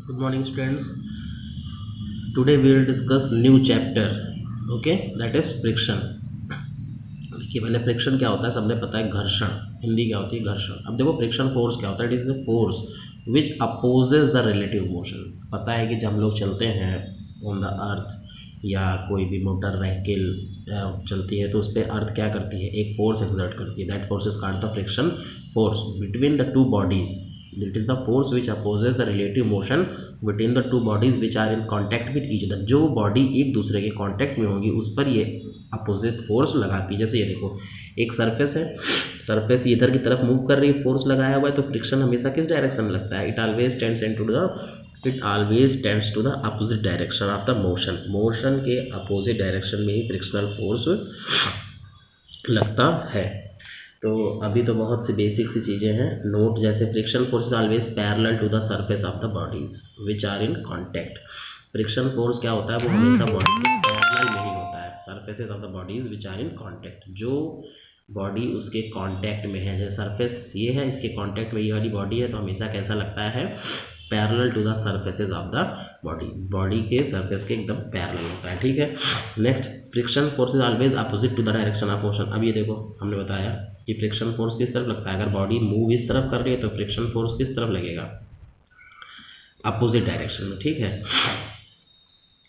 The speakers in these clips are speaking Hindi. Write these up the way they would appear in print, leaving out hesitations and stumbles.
Good morning, students. Today we will discuss new chapter. Okay, that is friction. देखिए पहले फ्रिक्शन क्या होता है, सबने पता है घर्षण, हिंदी क्या होती है घर्षण। अब देखो फ्रिक्शन फोर्स क्या होता है, it is the force which opposes the relative motion. पता है कि जब हम लोग चलते हैं ऑन द अर्थ या कोई भी मोटर व्हीकल चलती है तो उस पर अर्थ क्या करती है, एक फोर्स एक्सर्ट करती है। That force is called the friction force between the two bodies. It is the force which opposes the relative motion between the two bodies which are in contact with each other. जो बॉडी एक दूसरे के कॉन्टैक्ट में होंगी उस पर ये अपोजिट फोर्स लगाती है। जैसे ये देखो एक सरफेस है, सरफेस इधर की तरफ मूव कर रही है, फोर्स लगाया हुआ है, तो फ्रिक्शन हमेशा किस डायरेक्शन में लगता है, it always tends to the opposite direction of the motion. Motion के अपोजिट डायरेक्शन में ही फ्रिक्शनल फोर्स लगता है। तो अभी तो बहुत सी बेसिक सी चीज़ें हैं नोट, जैसे friction force is always parallel to the surface of the bodies which are in contact. Friction force क्या होता है, वो हमेशा बॉडी के पैरेलल में ही होता है, surfaces of the bodies which are in contact. जो बॉडी उसके कांटेक्ट में है, जैसे सरफेस ये है, इसके कांटेक्ट में ये वाली बॉडी है, तो हमेशा कैसा लगता है, parallel to the surfaces of the body, body के सरफेस के एकदम पैरेलल होता है। ठीक है, next friction force is always opposite to the direction of motion. अब ये देखो हमने बताया कि फ्रिक्शन फोर्स किस तरफ लगता है, अगर बॉडी मूव इस तरफ कर रही है तो फ्रिक्शन फोर्स किस तरफ लगेगा, अपोजिट डायरेक्शन में। ठीक है,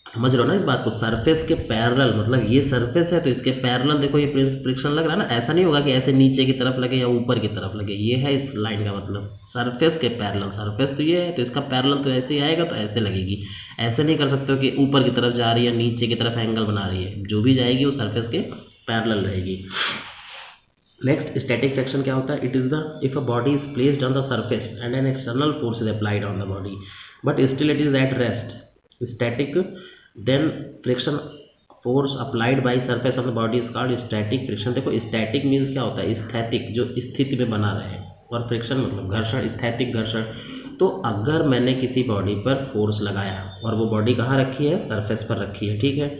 समझ रहे हो ना इस बात को, सरफेस के पैरेलल, मतलब ये सरफेस है तो इसके पैरेलल देखो ये फ्रिक्शन लग रहा है ना। ऐसा नहीं होगा कि ऐसे नीचे की तरफ लगे या ऊपर की तरफ लगे, ये है इस लाइन का मतलब, सरफेस के पैरेलल। सरफेस तो ये है तो इसका पैरेलल तो ऐसे ही आएगा, तो ऐसे लगेगी। ऐसे नहीं कर सकते हो कि ऊपर की तरफ जा रही है नीचे की तरफ एंगल बना रही है, जो भी जाएगी वो सरफेस के पैरेलल रहेगी। नेक्स्ट स्टैटिक फ्रिक्शन क्या होता है, it is the if a body is placed on the surface and an external force is applied on the body but still it is at rest static, then friction force applied by surface of the body is called static friction. देखो स्टैटिक मीन्स क्या होता है, स्थैतिक, जो स्थिति में बना रहे, और फ्रिक्शन मतलब घर्षण, स्थैतिक घर्षण। तो अगर मैंने किसी बॉडी पर फोर्स लगाया और वो बॉडी कहाँ रखी है, सरफेस पर रखी है, ठीक है,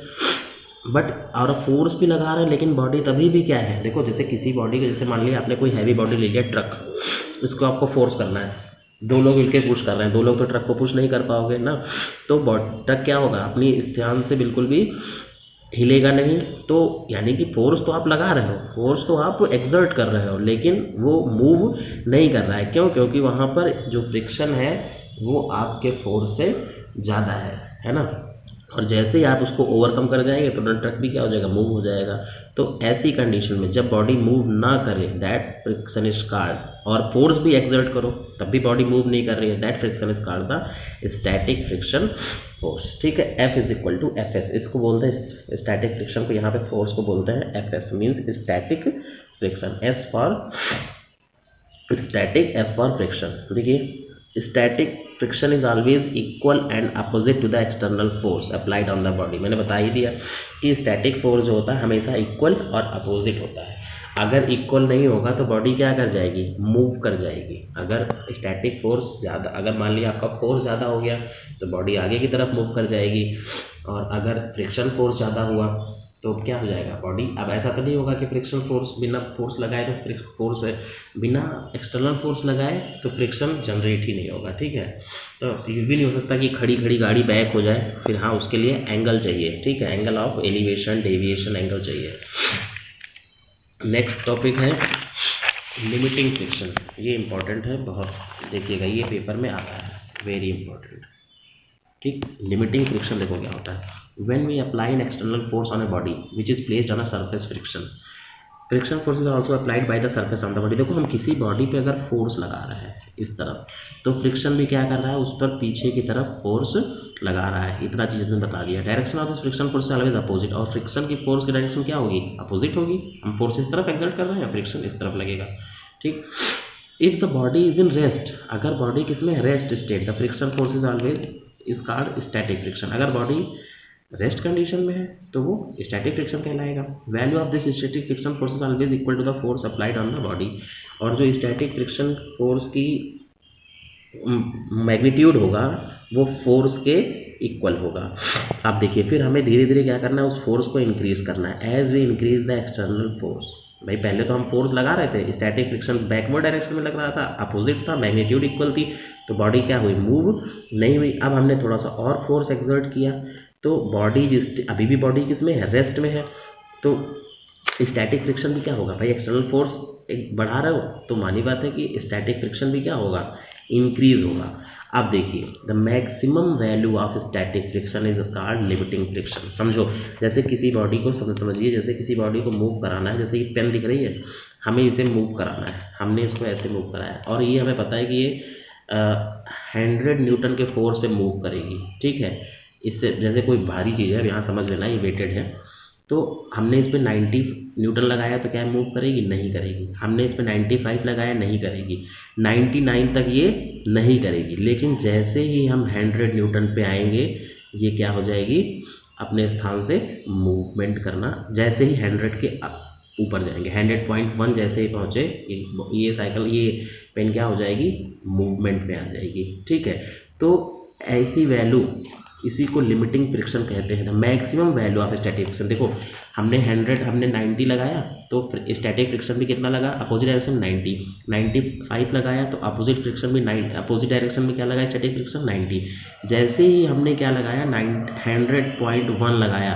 बट और फोर्स भी लगा रहे हैं लेकिन बॉडी तभी भी क्या है, देखो जैसे किसी बॉडी के, जैसे मान लिया आपने कोई हैवी बॉडी ले लिया ट्रक, इसको आपको फोर्स करना है, दो लोग मिलकर पुश कर रहे हैं, दो लोग तो ट्रक को पुश नहीं कर पाओगे ना, तो ट्रक क्या होगा, अपनी स्थान से बिल्कुल भी हिलेगा नहीं। तो यानी कि फोर्स तो आप लगा रहे हो, फोर्स तो आप एक्सर्ट कर रहे हो, लेकिन वो मूव नहीं कर रहा है। क्यों, क्योंकि वहाँ पर जो फ्रिक्शन है वो आपके फोर्स से ज़्यादा है ना। और जैसे ही आप उसको ओवरकम कर जाएंगे तो ट्रक भी क्या हो जाएगा, मूव हो जाएगा। तो ऐसी कंडीशन में जब बॉडी मूव ना करे, दैट फ्रिक्शन इज कॉल्ड, और फोर्स भी एक्सर्ट करो तब भी बॉडी मूव नहीं कर रही है, that friction is called the static friction force. ठीक है, F is equal to F S, इसको बोलते हैं स्टैटिक फ्रिक्शन को, यहाँ पे फोर्स को बोलते हैं F S, means static friction, S for static, F for friction. देखिए static friction is always equal and opposite to the external force applied on the body. मैंने बता ही दिया कि स्टैटिक फोर्स जो होता है हमेशा इक्वल और अपोजिट होता है। अगर इक्वल नहीं होगा तो बॉडी क्या कर जाएगी, मूव कर जाएगी। अगर स्टैटिक फोर्स ज़्यादा, अगर मान लिया आपका फोर्स ज़्यादा हो गया तो बॉडी आगे की तरफ मूव कर जाएगी, और अगर फ्रिक्शन फोर्स ज़्यादा हुआ तो क्या हो जाएगा, बॉडी। अब ऐसा तो नहीं होगा कि फ्रिक्शन फोर्स बिना फोर्स लगाए तो फोर्स है, बिना एक्सटर्नल फोर्स लगाए तो फ्रिक्शन जनरेट ही नहीं होगा। ठीक है, तो ये भी नहीं हो सकता कि खड़ी खड़ी गाड़ी बैक हो जाए, फिर हाँ उसके लिए एंगल चाहिए। ठीक है, angle of elevation deviation angle चाहिए। नेक्स्ट टॉपिक है लिमिटिंग फ्रिक्शन, ये इंपॉर्टेंट है बहुत, देखिएगा ये पेपर में आता है, वेरी इंपॉर्टेंट। ठीक, लिमिटिंग फ्रिक्शन देखो क्या होता है, when we apply an external force on a body which is placed on a surface friction, friction force is also applied by the surface on the body। देखो हम किसी बॉडी पे अगर फोर्स लगा रहे हैं इस तरफ, तो फ्रिक्शन भी क्या कर रहा है, उस पर पीछे की तरफ फोर्स लगा रहा है। इतना चीज़ ने बता दिया। Direction of friction force always opposite, और फ्रिक्शन की फोर्स की डायरेक्शन क्या होगी, अपोजिट होगी। हम फोर्स इस तरफ एक्सर्ट कर रहे हैं, फ्रिक्शन इस तरफ लगेगा। ठीक, if the body is in rest, अगर बॉडी किसमें, rest state, the friction force is always is called static friction. अगर बॉडी रेस्ट कंडीशन में है तो वो स्टैटिक फ्रिक्शन कहलाएगा। Value of this static friction force is always equal to the force applied on the body, और जो स्टैटिक फ्रिक्शन फोर्स की मैग्नीट्यूड होगा वो फोर्स के इक्वल होगा। आप देखिए फिर हमें धीरे धीरे क्या करना है, उस फोर्स को इंक्रीज करना है। As we increase the external force, भाई पहले तो हम फोर्स लगा रहे थे, स्टैटिक फ्रिक्शन बैकवर्ड डायरेक्शन में लग रहा था, अपोजिट था, मैग्नीट्यूड इक्वल थी, तो बॉडी क्या हुई, मूव नहीं हुई। अब हमने थोड़ा सा और फोर्स एक्सर्ट किया तो बॉडी अभी भी बॉडी किस में है, रेस्ट में है, तो स्टैटिक फ्रिक्शन भी क्या होगा भाई, एक्सटर्नल फोर्स एक बढ़ा रहे हो तो मानी बात है कि स्टैटिक फ्रिक्शन भी क्या होगा, इंक्रीज होगा। अब देखिए the maximum value of static friction is called limiting friction. समझो, जैसे किसी बॉडी को समझिए, जैसे किसी बॉडी को मूव कराना है, जैसे ये पेन दिख रही है, हमें इसे मूव कराना है, हमने इसको ऐसे मूव कराया और ये हमें पता है कि ये 100 न्यूटन के फोर्स पे मूव करेगी, ठीक है। इससे जैसे कोई भारी चीज़ है, अब यहाँ समझ लेना ये वेटेड है, तो हमने इस पर 90 न्यूटन लगाया तो क्या मूव करेगी, नहीं करेगी। हमने इस पर 95 लगाया, नहीं करेगी। 99 तक ये नहीं करेगी, लेकिन जैसे ही हम 100 न्यूटन पे आएंगे ये क्या हो जाएगी, अपने स्थान से मूवमेंट करना, जैसे ही 100 के ऊपर जाएंगे, 100.1 जैसे ही पहुँचे ये साइकिल, ये पेन क्या हो जाएगी, मूवमेंट में आ जाएगी, ठीक है। तो ऐसी वैल्यू, इसी को लिमिटिंग फ्रिक्शन कहते हैं। Maximum value of static friction, देखो हमने 90 लगाया तो स्टैटिक फ्रिक्शन भी कितना लगा, अपोजिट डायरेक्शन 90, 95 लगाया तो अपोजिट फ्रिक्शन भी अपोजिट डायरेक्शन में क्या लगा, स्टैटिक फ्रिक्शन 90। जैसे ही हमने क्या लगाया, 100.1 लगाया,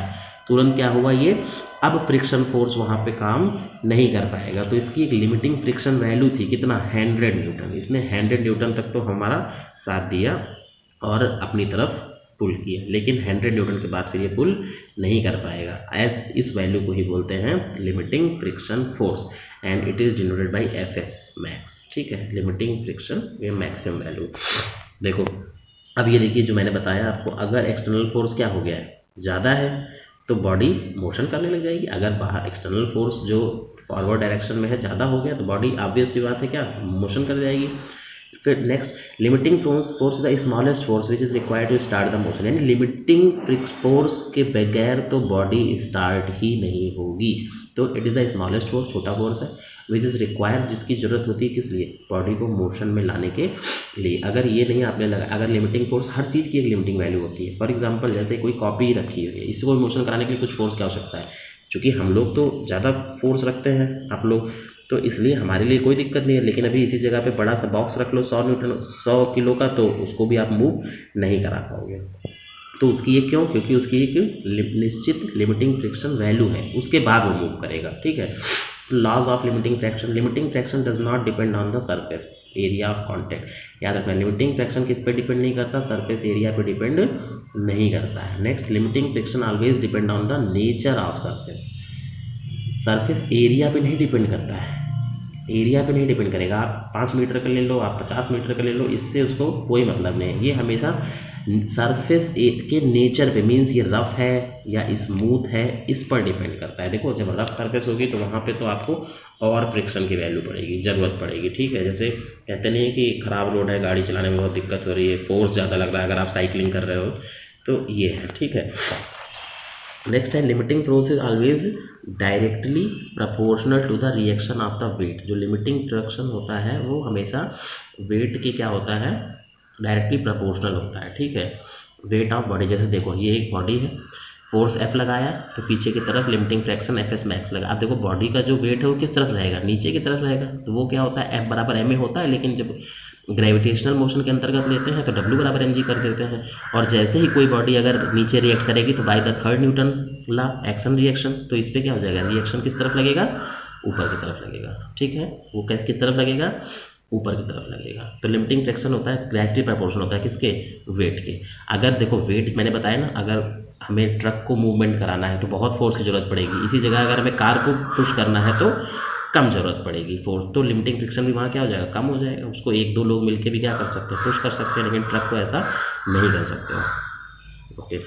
तुरंत क्या हुआ, ये अब फ्रिक्शन फोर्स वहाँ पे काम नहीं कर पाएगा, तो इसकी एक लिमिटिंग फ्रिक्शन वैल्यू थी कितना, 100 न्यूटन। इसने 100 न्यूटन तक तो हमारा साथ दिया और अपनी तरफ पुल किया, लेकिन 100 न्यूटन के बाद फिर ये पुल नहीं कर पाएगा। इस वैल्यू को ही बोलते हैं limiting friction force and it is denoted by FS max, ठीक है। लिमिटिंग फ्रिक्शन ये मैक्सिमम वैल्यू। देखो अब ये देखिए जो मैंने बताया आपको, अगर एक्सटर्नल फोर्स क्या हो गया है, ज़्यादा है तो बॉडी मोशन करने लग जाएगी। अगर बाहर एक्सटर्नल फोर्स जो फॉरवर्ड डायरेक्शन में है ज़्यादा हो गया तो बॉडी ऑब्वियस सी बात है क्या, मोशन कर जाएगी। फिर next limiting force the smallest force which is required to start the motion, यानी लिमिटिंग फोर्स के बगैर तो बॉडी स्टार्ट ही नहीं होगी। तो it is the smallest force, छोटा फोर्स है, विच इज़ रिक्वायर्ड, जिसकी जरूरत होती है किस लिए, बॉडी को मोशन में लाने के लिए। अगर ये नहीं आपने लगा, अगर लिमिटिंग फोर्स, हर चीज़ की एक लिमिटिंग वैल्यू होती है। फॉर एग्जाम्पल जैसे कोई कॉपी रखी हुई है, इसको मोशन कराने के लिए कुछ फोर्स की आवश्यकता है, क्योंकि हम लोग तो ज़्यादा फोर्स रखते हैं आप लोग, तो इसलिए हमारे लिए कोई दिक्कत नहीं है। लेकिन अभी इसी जगह पे बड़ा सा बॉक्स रख लो 100 किलो का, तो उसको भी आप मूव नहीं करा पाओगे। तो उसकी ये क्यों, क्योंकि उसकी एक निश्चित लिमिटिंग फ्रिक्शन वैल्यू है, उसके बाद वो मूव करेगा, ठीक है। Laws of limiting fraction, limiting fraction does not depend on the surface area of contact. याद रखना, लिमिटिंग फ्रैक्शन किस पे डिपेंड नहीं करता, सरफेस एरिया पे डिपेंड नहीं करता है। Next, limiting friction always depend on the nature of surface, surface area पे नहीं डिपेंड करता है, एरिया पे नहीं डिपेंड करेगा। आप 5 मीटर का ले लो, आप 50 मीटर का ले लो, इससे उसको कोई मतलब नहीं है। ये हमेशा सरफेस के नेचर पे, मीन्स ये रफ है या स्मूथ है, इस पर डिपेंड करता है। देखो जब रफ सरफेस होगी तो वहाँ पे तो आपको और फ्रिक्शन की वैल्यू पड़ेगी, ज़रूरत पड़ेगी, ठीक है। जैसे कहते नहीं है कि ख़राब रोड है, गाड़ी चलाने में बहुत दिक्कत हो रही है, फोर्स ज़्यादा लग रहा है अगर आप साइकिलिंग कर रहे हो, तो ये है, ठीक है। नेक्स्ट है limiting force is always directly proportional to the reaction of the weight. जो लिमिटिंग फ्रिक्शन होता है वो हमेशा वेट के क्या होता है, डायरेक्टली प्रोपोर्शनल होता है, ठीक है। वेट ऑफ बॉडी, जैसे देखो ये एक बॉडी है, फोर्स F लगाया तो पीछे की तरफ लिमिटिंग फ्रैक्शन FS मैक्स लगा। अब देखो बॉडी का जो वेट है वो किस तरफ रहेगा, नीचे की तरफ रहेगा, तो वो क्या होता है, F बराबर ma होता है, लेकिन जब ग्रेविटेशनल मोशन के अंतर्गत लेते हैं तो W बराबर mg कर देते हैं। और जैसे ही कोई बॉडी अगर नीचे रिएक्ट करेगी तो by the third Newton law action reaction, तो इस पर क्या हो जाएगा, रिएक्शन किस तरफ लगेगा, ऊपर की तरफ लगेगा, ठीक है। वो किस तरफ लगेगा, ऊपर की तरफ लगेगा। तो लिमिटिंग फ्रैक्शन होता है डायरेक्टली प्रोपोर्शनल होता है किसके, वेट के। अगर देखो वेट मैंने बताया ना, अगर हमें ट्रक को मूवमेंट कराना है तो बहुत फोर्स की ज़रूरत पड़ेगी, इसी जगह अगर हमें कार को पुश करना है तो कम ज़रूरत पड़ेगी फोर्स, तो लिमिटिंग फ्रिक्शन भी वहाँ क्या हो जाएगा, कम हो जाएगा। उसको 1-2 लोग मिलकर भी क्या कर सकते हैं, पुश कर सकते हैं, लेकिन ट्रक को ऐसा नहीं कर सकते। ओके।